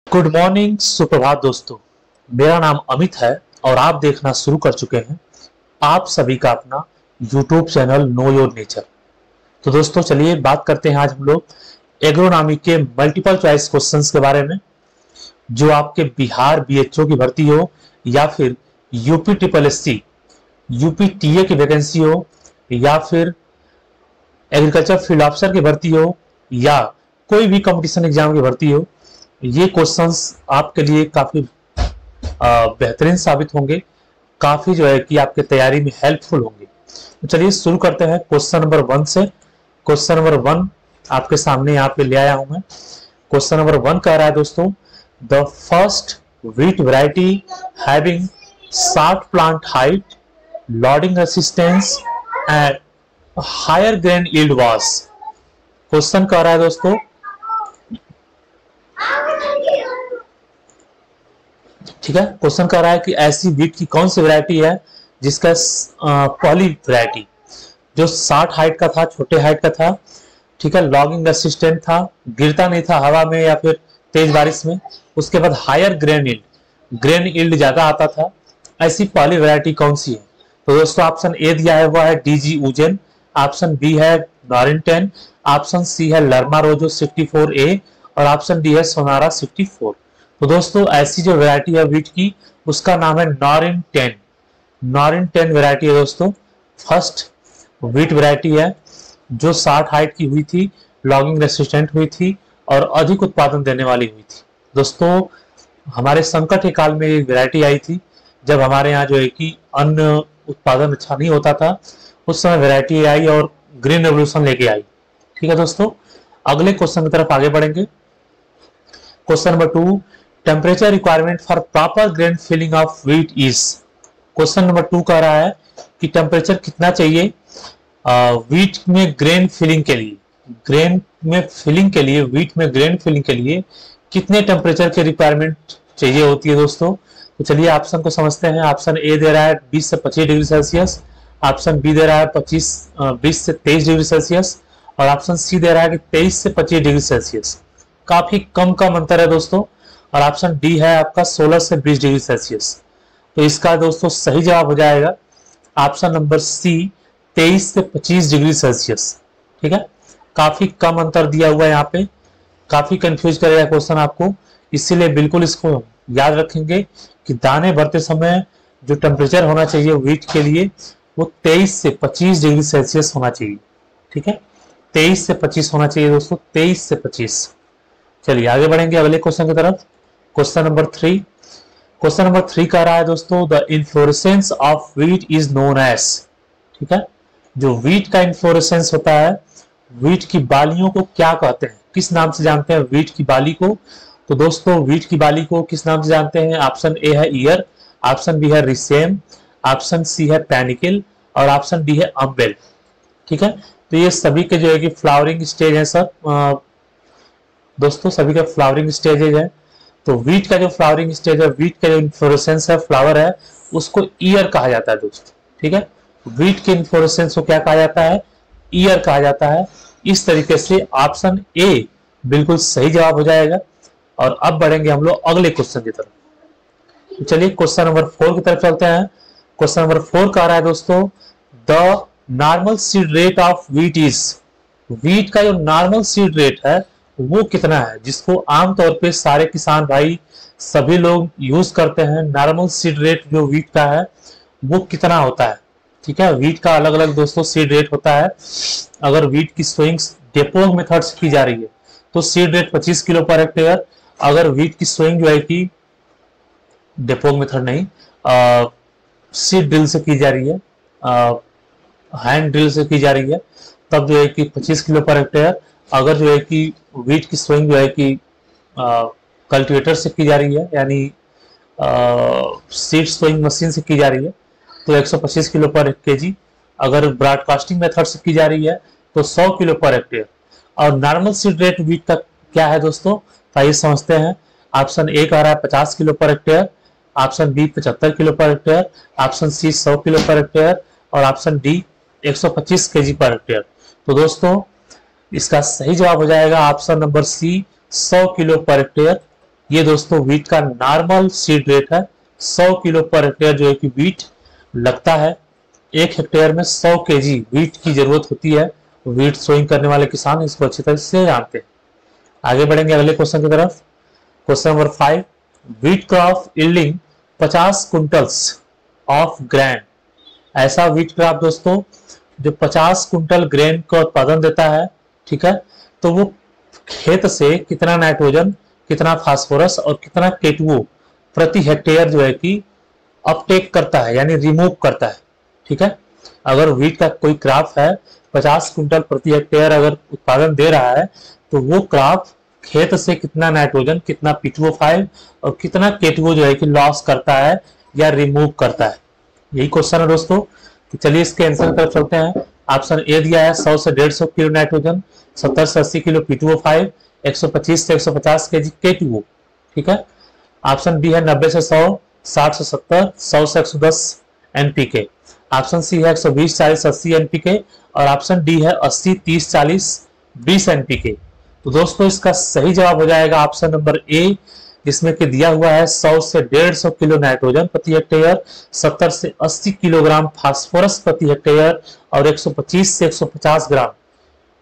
Good morning, सुप्रभात दोस्तों। मेरा नाम अमित है और आप देखना शुरू कर चुके हैं आप सभी का अपना YouTube channel know your nature. तो दोस्तों चलिए बात करते हैं आज हम लोग एग्रोनॉमी के मल्टीपल चॉइस क्वेश्चंस के बारे में, जो आपके बिहार बीएचओ की भर्ती हो या फिर UP triple SC, UP TA की वैकेंसी हो या फिर एग्रीकल्चर फील्ड ऑफिसर की भर्ती हो या कोई भी कंपटीशन एग्जाम की भर्ती हो। ये क्वेश्चंस आपके लिए काफी बेहतरीन साबित होंगे, काफी जो है कि आपके तैयारी में हेल्पफुल होंगे। तो चलिए शुरू करते हैं क्वेश्चन नंबर 1 से। क्वेश्चन नंबर 1 आपके सामने यहाँ पे ले आया हूं मैं। क्वेश्चन नंबर 1 कह रहा है दोस्तों, the first wheat variety having short plant height, lodging resistance and higher grain yield was. Question कह रहा है दोस्तों, ठीक है, क्वेश्चन कह रहा है कि ऐसी व्हीट की कौन सी वैरायटी है जिसका पहली वैरायटी जो 60 हाइट का था, छोटे हाइट का था, ठीक है, लॉगिंग रेसिस्टेंट था, गिरता नहीं था हवा में या फिर तेज बारिश में, उसके बाद हायर ग्रेन यील्ड ज्यादा आता था। ऐसी पहली वैरायटी कौन सी है? तो दोस्तों ऑप्शन ए दिया है वह है डीजी उजेन, ऑप्शन बी है नॉरिंटेन, ऑप्शन सी है लर्मा रोजो 64A और ऑप्शन डी है सोनारा 64। तो दोस्तों ऐसी जो वैरायटी है व्हीट की उसका नाम है नॉरिंटेन। नॉरिंटेन वैरायटी है दोस्तों, फर्स्ट व्हीट वैरायटी है जो 60 हाइट की हुई थी, लॉगिंग रेसिस्टेंट हुई थी और अधिक उत्पादन देने वाली हुई थी। दोस्तों हमारे संकट के काल में एक वैरायटी आई थी जब हमारे यहाँ जो है कि अन्न उत्पादन अच्छा नहीं होता था, उस समय वैरायटी आई और ग्रीन रेवोल्यूशन लेके आई। ठीक है दोस्तों, अगले क्वेश्चन की तरफ आगे बढ़ेंगे। Question number 2, temperature requirement for proper grain filling of wheat is. Question number 2 कह रहा है कि टेम्परेचर कितना चाहिए व्हीट में ग्रेन फिलिंग के लिए। ग्रेन में फिलिंग के लिए, व्हीट में ग्रेन फिलिंग के लिए कितने टेम्परेचर के रिक्वायरमेंट चाहिए होती है दोस्तों? तो चलिए ऑप्शन को समझते हैं। ऑप्शन ए दे रहा है 20 से 25 डिग्री सेल्सियस, ऑप्शन बी दे रहा है 20 से 23 डिग्री सेल्सियस और ऑप्शन सी दे रहा है कि 23 से 25 डिग्री सेल्सियस। काफी कम अंतर है दोस्तों। और ऑप्शन डी है आपका 16 से 20 डिग्री सेल्सियस। तो इसका दोस्तों सही जवाब हो जाएगा ऑप्शन नंबर सी 23 से 25 डिग्री सेल्सियस। ठीक है, काफी कम अंतर दिया हुआ है यहाँ पे, काफी कंफ्यूज करेगा क्वेश्चन आपको, इसीलिए बिल्कुल इसको याद रखेंगे कि दाने भरते समय जो टेम्परेचर होना चाहिए व्हीट के लिए वो 23 से 25 डिग्री सेल्सियस होना चाहिए। ठीक है, 23 से 25 होना चाहिए दोस्तों, 23 से 25। चलिए आगे बढ़ेंगे अगले क्वेश्चन की तरफ। Question number 3। क्वेश्चन नंबर 3 कह रहा है दोस्तों, the inflorescence of wheat is known as. ठीक है, जो व्हीट का इन्फ्लोरेसेंस होता है, व्हीट की बालियों को क्या कहते हैं, किस नाम से जानते हैं व्हीट की बाली को? तो दोस्तों व्हीट की बाली को किस नाम से जानते हैं? ऑप्शन ए है ईयर, ऑप्शन बी है रिसेम, ऑप्शन सी है पैनिकल और ऑप्शन डी है अम्बेल। ठीक है, तो ये सभी के जो है कि फ्लावरिंग स्टेज है सर दोस्तों, सभी का फ्लावरिंग स्टेजेज है। तो व्हीट का जो फ्लावरिंग स्टेज है, व्हीट का जो इन्फ्लोरेसेंस है, फ्लावर है, उसको ईयर कहा जाता है दोस्तों। ठीक है, व्हीट के इन्फ्लोरेसेंस को क्या कहा जाता है? ईयर कहा जाता है। इस तरीके से ऑप्शन ए बिल्कुल सही जवाब हो जाएगा। और अब बढ़ेंगे हम लोग अगले क्वेश्चन की तरफ। तो चलिए क्वेश्चन नंबर 4 की तरफ चलते हैं। क्वेश्चन नंबर 4 कह रहा है दोस्तों, the normal seed rate of wheat is. Wheat का जो नॉर्मल सीड रेट है वो कितना है, जिसको आमतौर पे सारे किसान भाई सभी लोग यूज करते हैं। नॉर्मल सीड रेट जो व्हीट का है वो कितना होता है? ठीक है, व्हीट का अलग अलग दोस्तों सीड रेट होता है। अगर व्हीट की सोइंग डेपोग मेथड से की जा रही है तो seed rate 25 kilo per hectare. अगर व्हीट की सोइंग जो है कि डेपोग मेथड नहीं, सीड ड्रिल से की जा रही है, हैंड ड्रिल से की जा रही है, तब जो है कि 25 किलो पर हेक्टेयर। अगर जो है कि व्हीट की सोइंग जो है कि कल्टीवेटर से की जा रही है, यानी सीड सोइंग मशीन से की जा रही है, तो 125 किलो पर केजी। अगर ब्रॉडकास्टिंग मेथड से की जा रही है तो 100 किलो पर हेक्टेयर। और नॉर्मल सीड रेट व्हीट का क्या है दोस्तों? तो आइए समझते हैं। ऑप्शन ए कह रहा है 50 kilo per hectare, option B 75 kilo per hectare, option C 100 kilo per hectare और option D 125 KG per hectare. तो दोस्तों इसका सही जवाब हो जाएगा option number C 100 kilo per hectare. ये दोस्तों वीट का नॉर्मल सीड रेट है। 100 किलो पर हेक्टेयर जो है कि वीट लगता है। 1 हेक्टेयर में 100 केजी वीट की जरूरत होती है। वीट सोइंग करने वाले किसान इसको अच्छी तरह से जानते हैं। आगे बढ़ेंगे अगले क्वेश्चन की तरफ। Question number 5, wheat crop yielding 50 quintals of grain. ऐसा वीट क्रॉप दोस्तों जो 50 क्विंटल ग्रेन का उत्पादन देता है, ठीक है, तो वो खेत से कितना नाइट्रोजन, कितना फास्फोरस और कितना केटुओ प्रति हेक्टेयर जो है कि अपटेक करता है, यानी रिमूव करता है। ठीक है, अगर वीट का कोई क्रॉप है 50 क्विंटल प्रति हेक्टेयर अगर उत्पादन दे रहा है, तो वो क्रॉप खेत से कितना नाइट्रोजन, कितना P2O5 और कितना केटुओ जो है कि लॉस करता है या रिमूव करता है। यही क्वेश्चन है दोस्तों। तो चलिए इसके आंसर की तरफ चलते हैं। ऑप्शन ए दिया है 100 से 150 किलो नाइट्रोजन, 70 से 80 किलो P2O5, 125 से 150 केजी केटुओ। ठीक है। ऑप्शन बी है 90 से 100, 60 से 70, 100 से 110 एनपीके। ऑप्शन सी है 120, 40, 80 एनपीके और ऑप्शन डी है 80, 30, 40, 20 एनपीके। तो दोस्तों इसका सही जवाब हो जाएगा ऑप्शन नंबर ए, जिसमें कि दिया हुआ है 100 से 150 किलो नाइट्रोजन प्रति हेक्टेयर, 70 से 80 किलोग्राम फास्फोरस प्रति हेक्टेयर और 125 से 150 ग्राम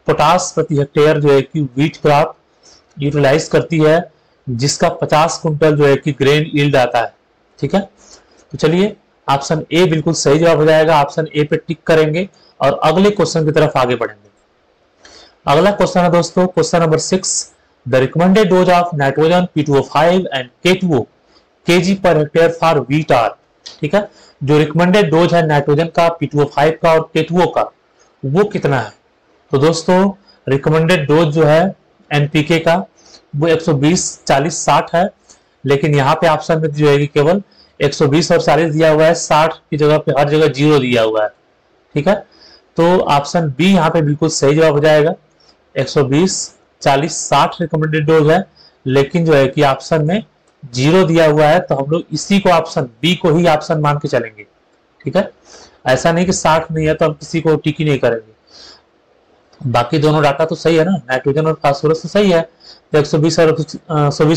पोटास प्रति हेक्टेयर जो है कि वीट क्रॉप यूटिलाइज करती है, जिसका 50 कुंटल जो है कि ग्रेन यील्ड आता है। ठीक है, तो चलिए ऑप्शन ए बिल्कुल सही जवाब हो जाएगा। ऑप्शन ए पे टिक करेंगे और अगले क्वेश्चन की तरफ आगे बढ़ेंगे। अगला क्वेश्चन है दोस्तों question number 6, the recommended dose of nitrogen P2O5 and K two O kg per hectare for wheat are. ठीक है, जो रिकमेंडेड डोज है नाइट्रोजन का, P2O5 का और केटुओ का, वो कितना है? तो दोस्तों रिकमेंडेड डोज जो है एनपीके का वो 120, 40, 60 है, लेकिन यहाँ पे ऑप्शन में जो है केवल 120 और 40 दिया हुआ है, 60 की जगह पे हर जगह 0 दिया हुआ है। ठीक है, तो ऑप्शन बी यहाँ पे बिल्कुल सही जवाब हो जाएगा। 120, 40, 60 रिकमेंडेड डोज है, लेकिन जो है कि ऑप्शन में 0 दिया हुआ है, तो हम लोग इसी को ऑप्शन बी को ही ऑप्शन मान के चलेंगे। ठीक है, ऐसा नहीं कि 60 नहीं है तो हम किसी को टिक ही नहीं करेंगे। बाकी दोनों डाटा तो सही है ना, नाइट्रोजन और फास्फोरस तो सही है, तो 120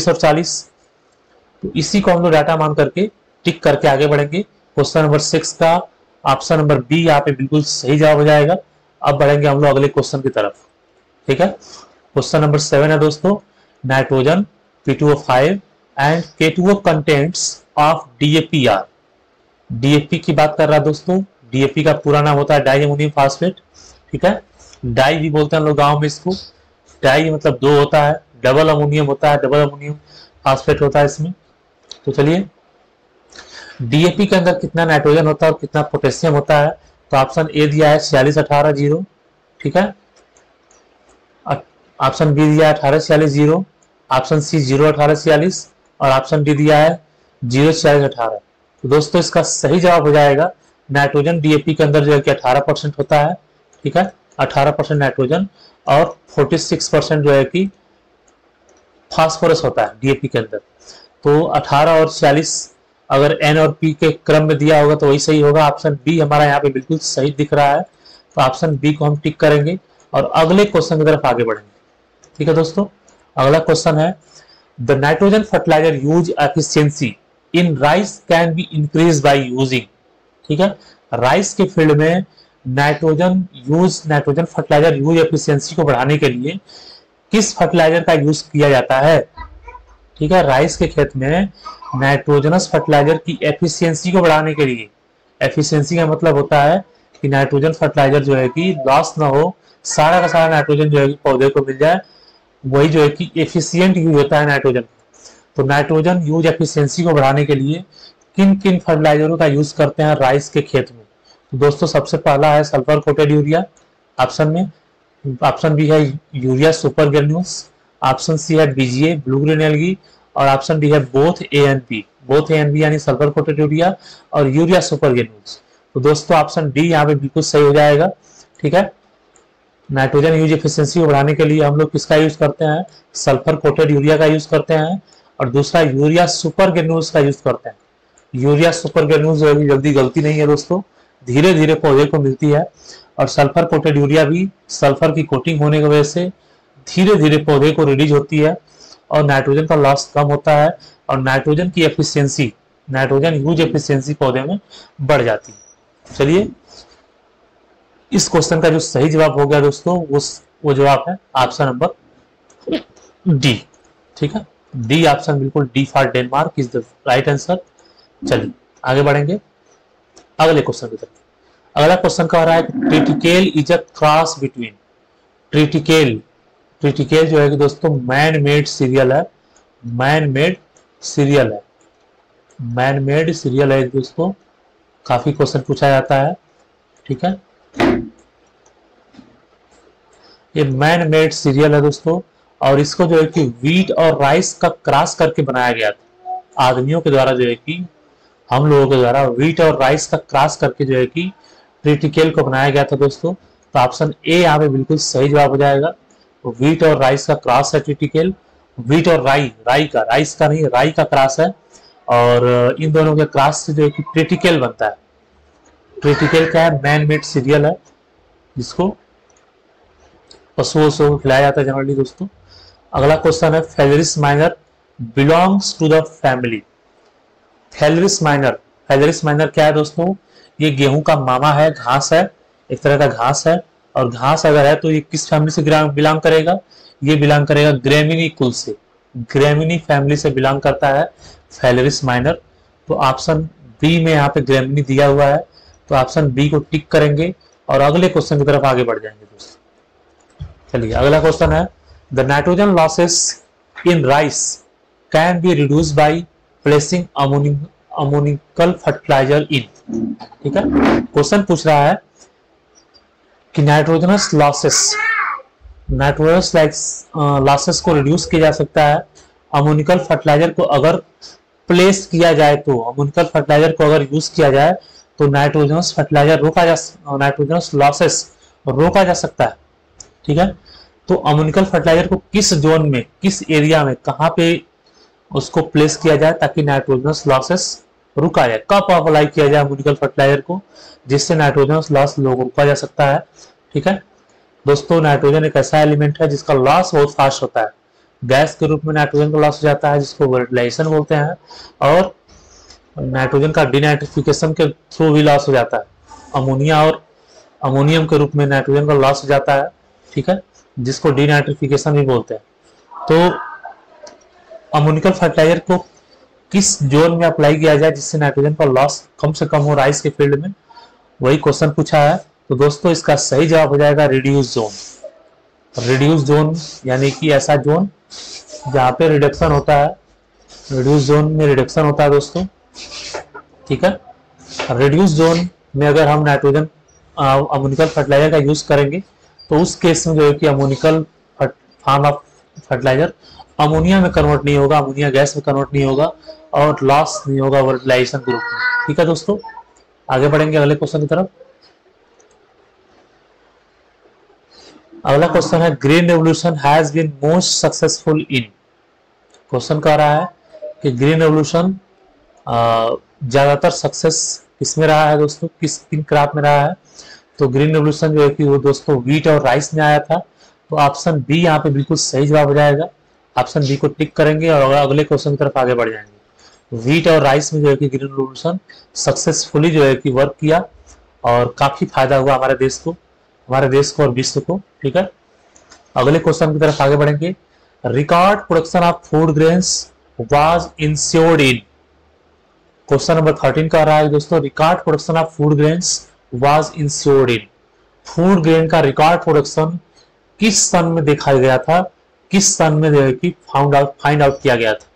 और 40, तो इसी को हम लोग डाटा मान करके टिक करके आगे बढ़ेंगे। क्वेश्चन नंबर 6 का ऑप्शन नंबर बी यहाँ पे बिल्कुल सही जवाब हो जाएगा। अब बढ़ेंगे हम लोग अगले क्वेश्चन की तरफ। ठीक है, क्वेश्चन नंबर 7 है दोस्तों, nitrogen P2O5 and K two O contents of DAPR। DAP की बात कर रहा है दोस्तों। डीएपी का पूरा नाम होता है डाई अमोनियम फास्फेट। ठीक है, डाई भी बोलते हैं लोग गांव में इसको। डाई मतलब 2 होता है, डबल अमोनियम होता है, डबल अमोनियम फास्फेट होता है इसमें। तो चलिए डीएपी के अंदर कितना नाइट्रोजन होता है और कितना पोटेशियम होता है, तो ऑप्शन ए दिया है 46, 18, 0। ठीक है, ऑप्शन बी दिया है 18, 46, 0, ऑप्शन सी 0, 18, 46 और ऑप्शन डी दिया है 0, 46, 18। तो दोस्तों इसका सही जवाब हो जाएगा नाइट्रोजन डीएपी के अंदर जो है कि 18% होता है। ठीक है, 18% नाइट्रोजन और 46% जो है कि फास्फोरस होता है डीएपी के अंदर। तो 18 और 46 अगर एन और पी के क्रम में दिया होगा तो वही सही होगा। ऑप्शन बी हमारा यहाँ पे बिल्कुल सही दिख रहा है, तो ऑप्शन बी को हम टिक करेंगे और अगले क्वेश्चन की तरफ आगे बढ़ेंगे। ठीक है दोस्तों, अगला क्वेश्चन है, the nitrogen fertilizer use efficiency in rice can be increase by using. ठीक है, राइस के फील्ड में नाइट्रोजन फर्टिलाइजर यूज एफिशिएंसी को बढ़ाने के लिए किस फर्टिलाइजर का यूज किया जाता है? ठीक है, राइस के खेत में नाइट्रोजनस फर्टिलाइजर की एफिशिएंसी को बढ़ाने के लिए, एफिशिएंसी का मतलब होता है कि नाइट्रोजन फर्टिलाइजर जो है कि लॉस ना हो, सारा का सारा नाइट्रोजन जो है कि पौधे को मिल जाए, वही जो है कि एफिशिएंट यूज होता है नाइट्रोजन। तो नाइट्रोजन यूज एफिशिएंसी को बढ़ाने के लिए किन किन फर्टिलाइजरों का यूज करते हैं राइस के खेत में? तो दोस्तों सबसे पहला है सल्फर कोटेड यूरिया ऑप्शन में, ऑप्शन बी है urea super granules, option C है बीजीए ब्लू ग्रीन एल्गी और ऑप्शन डी है बोथ ए एंड बी यानी सल्फर कोटेड यूरिया और यूरिया सुपर ग्रेन्यूल्स। तो दोस्तों ऑप्शन डी यहाँ पे बिल्कुल सही हो जाएगा। ठीक है, नाइट्रोजन यूज एफिशिएंसी को बढ़ाने के लिए हम लोग किसका यूज करते हैं? सल्फर कोटेड यूरिया का यूज करते हैं और दूसरा यूरिया सुपर ग्रेन्यूल्स का यूज करते हैं। यूरिया सुपर ग्रेन्यूल्स जल्दी गलती नहीं है दोस्तों, धीरे धीरे पौधे को मिलती है और सल्फर कोटेड यूरिया भी सल्फर की कोटिंग होने की वजह से धीरे धीरे पौधे को रिलीज होती है और नाइट्रोजन का लॉस कम होता है और नाइट्रोजन की एफिशिएंसी, नाइट्रोजन यूज एफिशिएंसी पौधे में बढ़ जाती है। चलिए, इस क्वेश्चन का जो सही जवाब हो गया दोस्तों वो जवाब है ऑप्शन नंबर डी। ठीक है, डी ऑप्शन, बिल्कुल D for Denmark is the right answer. चलिए आगे बढ़ेंगे अगले क्वेश्चन की तरफ। अगला क्वेश्चन कह रहा है triticale is a cross between. Triticale, triticale जो है कि दोस्तों मैन मेड सीरियल है, मैन मेड सीरियल है, मैन मेड सीरियल है दोस्तों, काफी क्वेश्चन पूछा जाता है। ठीक है, ये मैन मेड सीरियल है दोस्तों, और इसको जो है कि व्हीट और राइस का क्रॉस करके बनाया गया था। आदमियों के द्वारा जो है कि हम लोगों के द्वारा व्हीट और राइस का क्रॉस करके जो है कि ट्रिटिकेल को बनाया गया था दोस्तों। तो ऑप्शन ए यहाँ पे बिल्कुल सही जवाब हो जाएगा। तो व्हीट और राइस का क्रॉस है ट्रिटिकेल। व्हीट और राई, राइस का नहीं, राई का क्रॉस है, और इन दोनों के क्रॉस से जो है कि ट्रिटिकेल बनता है। ट्रिटिकेल क्या है? मैन मेड सीरियल है, जिसको पशुओं से खिलाया जाता है जनरली दोस्तों। अगला क्वेश्चन है phalaris minor belongs to the family. Phalaris minor, phalaris minor क्या है दोस्तों? ये गेहूं का मामा है, घास है, एक तरह का घास है, और घास अगर है तो ये किस फैमिली से बिलोंग करेगा? ये बिलोंग करेगा ग्रेमिनी कुल से, ग्रेमिनी फैमिली से बिलोंग करता है फेलेरिस माइनर। तो ऑप्शन बी में यहाँ पे ग्रेमिनी दिया हुआ है, तो ऑप्शन बी को टिक करेंगे और अगले क्वेश्चन की तरफ आगे बढ़ जाएंगे दोस्तों। चलिए अगला क्वेश्चन है the nitrogen losses in rice can be reduce by placing ammoniacal fertilizer in. ठीक है, क्वेश्चन पूछ रहा है कि नाइट्रोजनस लॉसेस, लॉसेस को रिड्यूस किया जा सकता है अमोनिकल फर्टिलाइजर को अगर प्लेस किया जाए, तो अमोनिकल फर्टिलाइजर को अगर यूज किया जाए तो नाइट्रोजनस फर्टिलाइजर नाइट्रोजनस लॉसेस रोका जा सकता है। ठीक है, तो अमोनिकल फर्टिलाइजर को किस जोन में, किस एरिया में, कहां पे उसको प्लेस किया जाए ताकि नाइट्रोजनस लॉसेस रुका जाए? कब अप्लाई किया जाए अमोनिकल फर्टिलाइजर को जिससे नाइट्रोजनस लॉस रोका जा सकता है? ठीक है दोस्तों, नाइट्रोजन एक ऐसा एलिमेंट है जिसका लॉस बहुत फास्ट होता है। गैस के रूप में नाइट्रोजन का लॉस हो जाता है जिसको वर्टिलाइजेशन बोलते हैं, और नाइट्रोजन का डिनाइट्रिफिकेशन के थ्रू भी लॉस हो जाता है। अमोनिया और अमोनियम के रूप में नाइट्रोजन का लॉस हो जाता है। ठीक है, जिसको डिनाइट्रिफिकेशन भी बोलते हैं। तो अमोनिकल फर्टिलाइजर को किस जोन में अप्लाई किया जाए जिससे नाइट्रोजन का लॉस कम से कम हो राइस के फील्ड में, वही क्वेश्चन पूछा है। तो दोस्तों इसका सही जवाब हो जाएगा रिड्यूस जोन। रिड्यूस जोन यानी कि ऐसा जोन जहाँ पे रिडक्शन होता है, रिड्यूस जोन में रिडक्शन होता है दोस्तों। ठीक है, रिड्यूस जोन में अगर हम नाइट्रोजन अमोनिकल फर्टिलाइजर का यूज करेंगे तो उस केस में जो है कि ammoniacal form of fertilizer ammonia में कन्वर्ट नहीं होगा, अमोनिया गैस में कन्वर्ट नहीं होगा, और लॉस नहीं होगा वर्टिलाइजेशन के रूप में। ठीक है दोस्तों, आगे बढ़ेंगे अगले क्वेश्चन की तरफ। अगला क्वेश्चन है green revolution has been most successful in. Question कह रहा है कि ग्रीन रेवोल्यूशन ज्यादातर सक्सेस किसमें रहा है दोस्तों, किस क्रॉप में रहा है? तो ग्रीन रेवोल्यूशन जो है कि वो दोस्तों व्हीट और राइस में आया था। तो ऑप्शन बी यहाँ पे बिल्कुल सही जवाब हो जाएगा। ऑप्शन बी को टिक करेंगे और अगले क्वेश्चन की तरफ आगे बढ़ जाएंगे। व्हीट और राइस में जो है कि ग्रीन रेवोल्यूशन सक्सेसफुली जो है कि वर्क किया और काफी फायदा हुआ हमारे देश को और विश्व को। ठीक है, अगले क्वेश्चन की तरफ आगे बढ़ेंगे। Record production of food grains was insured in. Question number 13 कह रहा है दोस्तों record production of food grains was insured in. Food grain का रिकॉर्ड प्रोडक्शन किस सन में देखा गया था, किस सन में जो है कि फाइंड आउट किया गया था?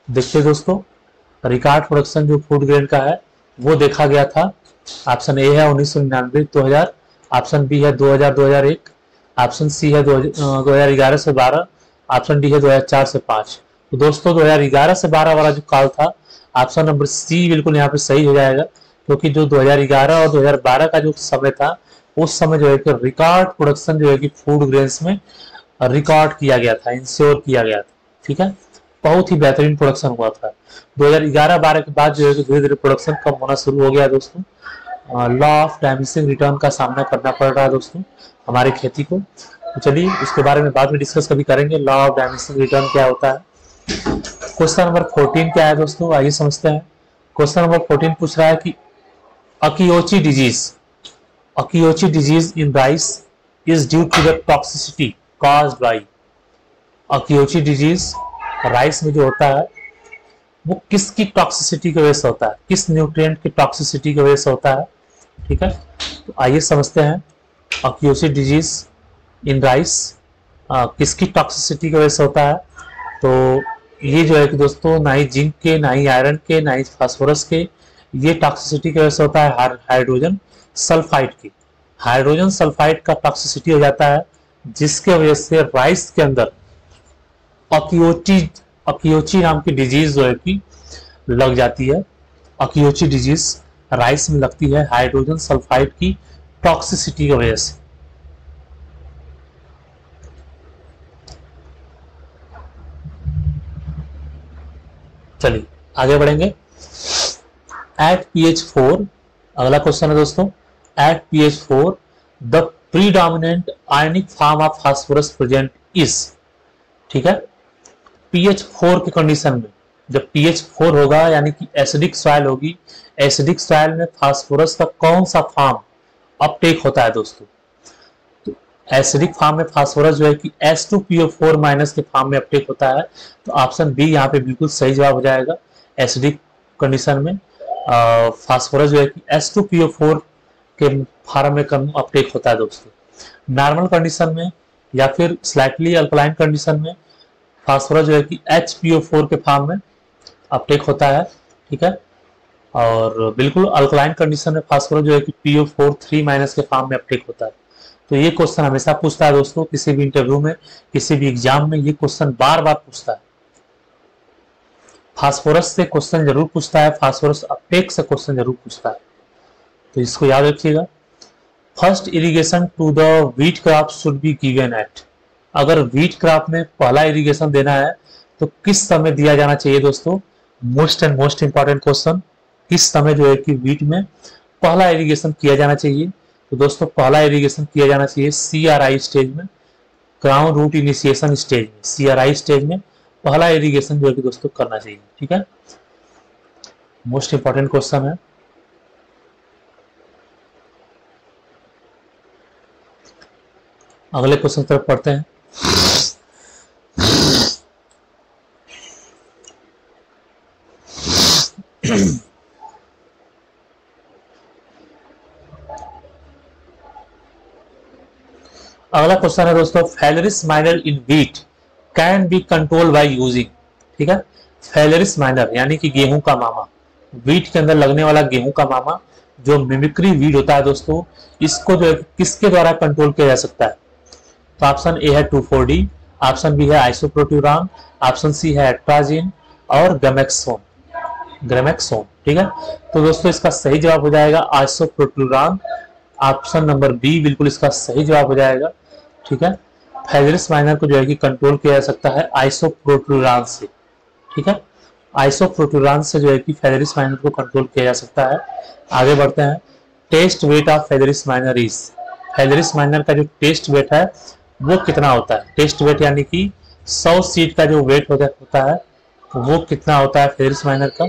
देखिए दोस्तों, रिकॉर्ड प्रोडक्शन जो फूड ग्रेन का है वो देखा गया था। ऑप्शन ए है 1999 2000, ऑप्शन बी है 2000 2001, ऑप्शन सी है 2011 से 12, ऑप्शन डी है 2004 से 5। तो दोस्तों 2011 से 12 वाला जो काल था, ऑप्शन नंबर सी बिल्कुल यहाँ पे सही हो जाएगा, क्योंकि जो 2011 और 2012 का जो समय था उस समय जो है कि रिकॉर्ड प्रोडक्शन जो है कि फूड ग्रेन्स में रिकॉर्ड किया गया था, इंश्योर किया गया था। ठीक है, बहुत ही बेहतरीन प्रोडक्शन हुआ था। 2011-12 के बाद जो है कि धीरे धीरे प्रोडक्शन कम होना शुरू हो गया दोस्तों। लॉ ऑफ डायमिनिशिंग रिटर्न का सामना करना पड़ रहा है दोस्तों हमारी खेती को। तो चलिए उसके बारे में बाद में डिस्कस कभी करेंगे, लॉ ऑफ डायमेंशनल रिटर्न क्या होता है। क्वेश्चन नंबर 14 क्या है दोस्तों, आइए समझते हैं। क्वेश्चन नंबर 14 पूछ रहा है कि akiochi disease in rice is due to the toxicity caused by. Akiochi disease rice में जो होता है वो किसकी टॉक्सिसिटी की वजह से होता है, किस न्यूट्रिएंट की टॉक्सिसिटी की वजह से होता है। ठीक है, तो आइए समझते हैं। अकियोची डिजीज इन राइस किसकी टॉक्सिसिटी की वजह से होता है। तो ये जो है कि दोस्तों ना ही जिंक के, ना ही आयरन के, ना ही फास्फोरस के, ये टॉक्सिसिटी की वजह से होता है हाइड्रोजन सल्फाइड की। हाइड्रोजन सल्फाइड का टॉक्सिसिटी हो जाता है जिसके वजह से राइस के अंदर अकियोची नाम की डिजीज जो है कि लग जाती है। अकियोची डिजीज राइस में लगती है हाइड्रोजन सल्फाइड की टॉक्सिसिटी की वजह से। चलिए आगे बढ़ेंगे। एट pH 4, अगला क्वेश्चन है दोस्तों, at pH 4 the predominant ionic form of phosphorus present is. ठीक है, pH 4 की कंडीशन में, जब pH 4 होगा यानी कि एसिडिक सॉइल होगी, एसिडिक सॉइल में फास्फोरस का कौन सा फॉर्म अपटेक होता है दोस्तों। तो एसिडिक फॉर्म में फास्फोरस जो है कि H2PO4 माइनस के फॉर्म में अपटेक होता है। तो ऑप्शन बी यहाँ पे बिल्कुल सही जवाब हो जाएगा। एसिडिक कंडीशन में फास्फोरस जो है कि H2PO4 के फॉर्म में कम अपटेक होता है दोस्तों। नॉर्मल कंडीशन में या फिर स्लाइटली अल्कलाइन कंडीशन में फास्फोरस जो है कि HPO4 के फॉर्म में अपटेक होता है। ठीक है, और बिल्कुल अल्कलाइन कंडीशन में फास्फोरस जो है कि PO4 3 माइनस के फॉर्म में अपटेक होता है। तो ये क्वेश्चन हमेशा पूछता है दोस्तों, किसी भी इंटरव्यू में, किसी भी एग्जाम में ये क्वेश्चन बार बार पूछता है। फास्फोरस से क्वेश्चन जरूर पूछता है, फास्फोरस अपटेक से क्वेश्चन जरूर पूछता है, तो इसको याद रखिएगा। First irrigation to the wheat crop should be given at. अगर व्हीट क्रॉप में पहला इरिगेशन देना है तो किस समय दिया जाना चाहिए दोस्तों। Most and most important question, किस समय जो है कि व्हीट में पहला इरिगेशन किया जाना चाहिए। तो दोस्तों पहला इरिगेशन किया जाना चाहिए CRI स्टेज में, ग्राउंड रूट इनिशिएशन स्टेज में। CRI स्टेज में पहला इरिगेशन जो है कि दोस्तों करना चाहिए। ठीक है, मोस्ट इंपॉर्टेंट क्वेश्चन है। अगले क्वेश्चन तरफ पढ़ते हैं। अगला क्वेश्चन है दोस्तों, phalaris minor in wheat can be control by using. ठीक है, फैलरिस माइनर यानी कि गेहूं का मामा, व्हीट के अंदर लगने वाला गेहूं का मामा जो मिमिक्री वीड होता है दोस्तों, इसको जो है किसके द्वारा कंट्रोल किया जा सकता है। तो ऑप्शन ए है 2,4-D, ऑप्शन बी है आइसोप्रोट्यूरान, ऑप्शन सी है एट्राजिन और ग्रेमेक्सोन। ठीक है, तो दोस्तों इसका सही जवाब हो जाएगा आइसोप्रोट्यूरान। ऑप्शन नंबर बी बिल्कुल इसका सही जवाब हो जाएगा। ठीक है, फैलरिस माइनर को जो है कि कंट्रोल किया जा सकता है आइसोप्रोट्यूरान से। ठीक है, आइसोप्रोट्यूरान से जो है कि फैलरिस माइनर को कंट्रोल किया जा सकता है। आगे बढ़ते हैं। Test weight of phalaris minor is. Phalaris minor का जो टेस्ट वेट है वो कितना होता है। टेस्ट वेट यानी कि 100 सीट का जो वेट होता है वो कितना होता है फैलरिस माइनर का।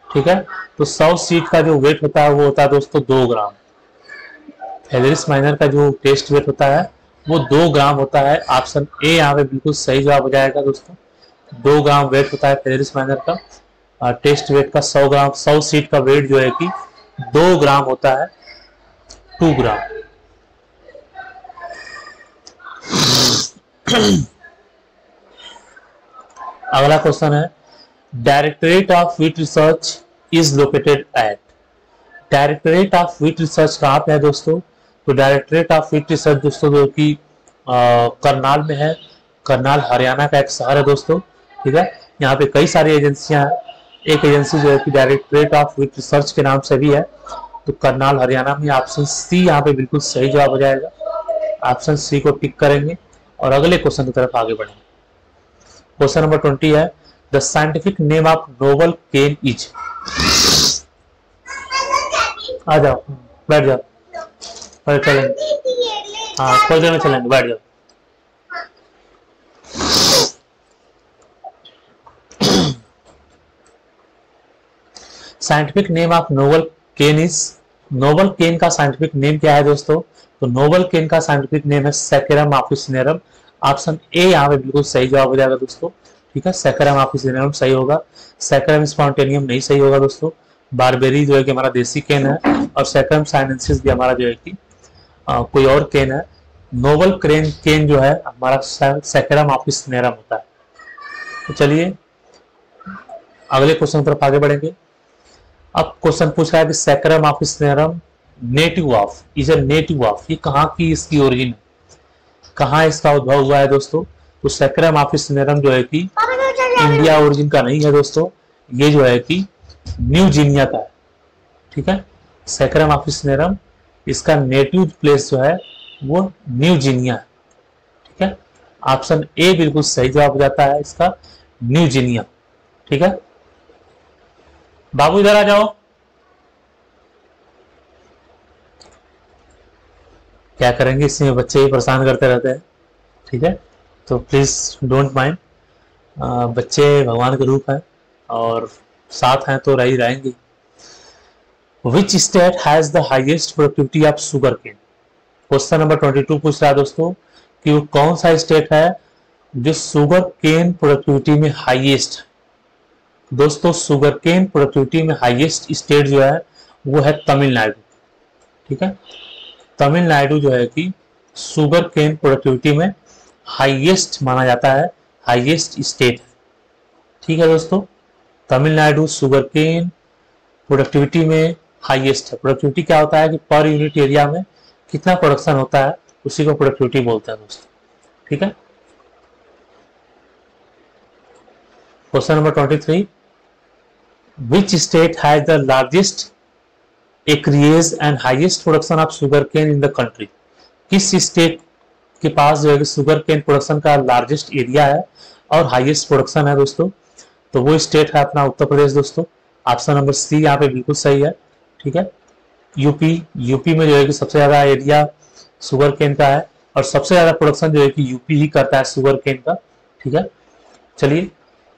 ठीक है, तो 100 सीट का जो वेट होता है वो होता है दोस्तों 2 ग्राम। फैलरिस माइनर का जो टेस्ट वेट होता है वो 2 ग्राम होता है। ऑप्शन ए यहाँ पे बिल्कुल सही जवाब हो जाएगा दोस्तों। 2 ग्राम वेट होता है फैलरिस माइनर का। टेस्ट वेट का 100 ग्राम, 100 सीट का वेट जो है कि 2 ग्राम होता है, 2 ग्राम। अगला क्वेश्चन है, directorate of wheat research is located at. Directorate of wheat research कहाँ पे है दोस्तों। तो डायरेक्टरेट ऑफ व्हीट रिसर्च दोस्तों जो कि करनाल में है। करनाल हरियाणा का एक शहर है दोस्तों। ठीक है, यहाँ पे कई सारी एजेंसियां हैं। एक एजेंसी जो है कि डायरेक्टरेट ऑफ व्हीट रिसर्च के नाम से भी है। तो करनाल हरियाणा में। ऑप्शन सी यहाँ पे बिल्कुल सही जवाब हो जाएगा। ऑप्शन सी को टिक करेंगे और अगले क्वेश्चन की तरफ आगे बढ़ेंगे। क्वेश्चन नंबर 20 है, the scientific name of noble cane is. आ जाओ, बैठ जाओ, चलेंगे। हाँ थोड़ी देर में चलेंगे, बैठ जाओ। Scientific name of noble cane is, noble cane का साइंटिफिक नेम क्या है दोस्तों? तो नोबल केन का साइंटिफिक नेम है सैकरम ऑफिसिनेरम। ऑप्शन ए यहाँ पे बिल्कुल सही जवाब हो जाएगा दोस्तों। ठीक है, सैकरम ऑफिसिनेरम सही होगा। सैकरम स्पॉन्टेनियम नहीं सही होगा दोस्तों। बारबेरी जो है कि हमारा देसी केन है, और सैकरम साइनेंसिस भी हमारा जो है कि कोई और केन है। नोबल केन जो है हमारा सैकरम ऑफिसिनेरम होता है। तो चलिए अगले क्वेश्चन की तरफ आगे बढ़ेंगे। अब क्वेश्चन पूछ रहा है कि saccharum officinarum native of, is a native of, ये कहाँ की इसकी ओरिजिन है, कहाँ इसका उद्भव हुआ है दोस्तों? तो सैकरम ऑफिसिनेरम जो है कि इंडिया ओरिजिन का नहीं है दोस्तों, ये जो है कि न्यू जीनिया का है। ठीक है, सैकरम ऑफिसिनेरम इसका नेटिव प्लेस जो है वो न्यू जीनिया है। ठीक है, ऑप्शन ए बिल्कुल सही जवाब हो जाता है इसका, न्यू जीनिया। ठीक है, बाबू इधर आ जाओ। क्या करेंगे, इसमें बच्चे ही परेशान करते रहते हैं। ठीक है, तो प्लीज डोंट माइंड, बच्चे भगवान के रूप है और साथ हैं तो रह ही रहेंगे। Which state has the highest productivity of sugar cane? Question number 22 पूछ रहा है दोस्तों कि वो कौन सा स्टेट है जो शुगर केन प्रोडक्टिविटी में हाईएस्ट? दोस्तों शुगर केन प्रोडक्टिविटी में हाईएस्ट स्टेट जो है वो है तमिलनाडु। ठीक है, तमिलनाडु जो है कि शुगर केन प्रोडक्टिविटी में हाईएस्ट माना जाता है, हाईएस्ट स्टेट। ठीक है दोस्तों, तमिलनाडु शुगर केन प्रोडक्टिविटी में हाईएस्ट है। प्रोडक्टिविटी क्या होता है कि पर यूनिट एरिया में कितना प्रोडक्शन होता है उसी को प्रोडक्टिविटी बोलते हैं दोस्तों। ठीक है, question number 23, which state has the largest acreage and highest production of sugar cane in the country? किस स्टेट के पास जो है शुगर केन प्रोडक्शन का लार्जेस्ट एरिया है और हाईएस्ट प्रोडक्शन है दोस्तों? तो वो स्टेट है अपना उत्तर प्रदेश दोस्तों। ऑप्शन नंबर सी यहाँ पे बिल्कुल सही है। ठीक है, यूपी में जो है कि सबसे ज्यादा एरिया शुगर केन का है और सबसे ज्यादा प्रोडक्शन जो है कि यूपी ही करता है शुगर केन का। ठीक है, चलिए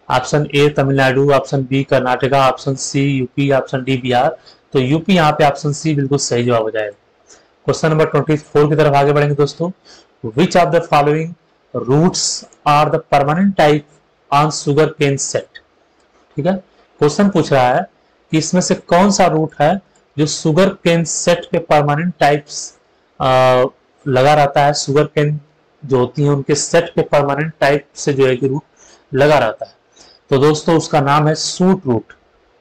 option A Tamil Nadu, option B Karnataka, option C UP, option D Bihar. तो यूपी यहाँ पे ऑप्शन सी बिल्कुल सही जवाब हो जाएगा। क्वेश्चन नंबर 24 की तरफ आगे बढ़ेंगे दोस्तों। Which of the following roots are the permanent type on sugar cane set? ठीक है, क्वेश्चन पूछ रहा है कि इसमें से कौन सा रूट है जो शुगर केन सेट पे परमानेंट टाइप्स लगा रहता है, शुगर केन जो होती है उनके सेट पे परमानेंट टाइप से जो है कि रूट लगा रहता है। तो दोस्तों उसका नाम है सूट रूट।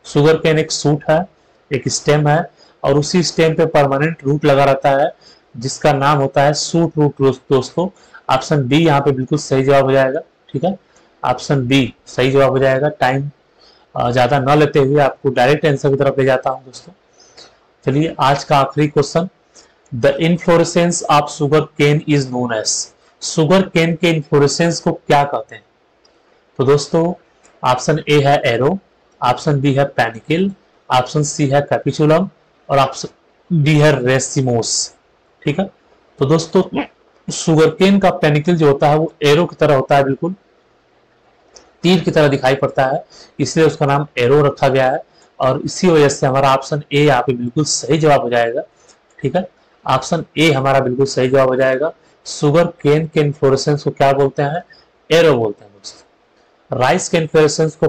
शुगर केन एक सूट है, एक स्टेम है और उसी स्टेम पे परमानेंट रूट लगा रहता है जिसका नाम होता है सूट रूट दोस्तों। ऑप्शन बी यहाँ पे बिल्कुल सही जवाब हो जाएगा। ठीक है, ऑप्शन बी सही जवाब हो जाएगा। टाइम ज्यादा न लेते हुए आपको डायरेक्ट आंसर की तरफ ले जाता हूं दोस्तों। चलिए आज का आखिरी question, the inflorescence of sugar cane is known as, sugar cane के इन्फ्लोरेसेंस को क्या कहते हैं? तो दोस्तों ऑप्शन ए है एरो, ऑप्शन बी है पैनिकल, ऑप्शन सी है कैपिचुलम और ऑप्शन डी है रेसिमोस। ठीक है, तो दोस्तों शुगर केन का पैनिकल जो होता है वो एरो की तरह होता है, बिल्कुल तीर की तरह दिखाई पड़ता है, इसलिए उसका नाम एरो रखा गया है और इसी वजह से हमारा ऑप्शन ए यहाँ पे बिल्कुल सही जवाब हो जाएगा। ठीक है, ऑप्शन ए हमारा बिल्कुल सही जवाब हो जाएगा। शुगर केन के इन्फ्लोरेसेंस को क्या बोलते हैं? एरो बोलते हैं दोस्तों। राइस के इन्फ्लोरेसेंस को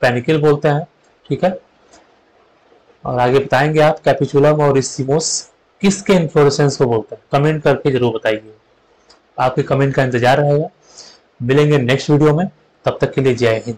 पैनिकल बोलते हैं। ठीक है, और आगे बताएंगे आप कैपिचुलम और रेसिमोस किसके इन्फ्लोरेसेंस को बोलते हैं, कमेंट करके जरूर बताइए। आपके कमेंट का इंतजार रहेगा। मिलेंगे नेक्स्ट वीडियो में, तब तक के लिए जय हिंद।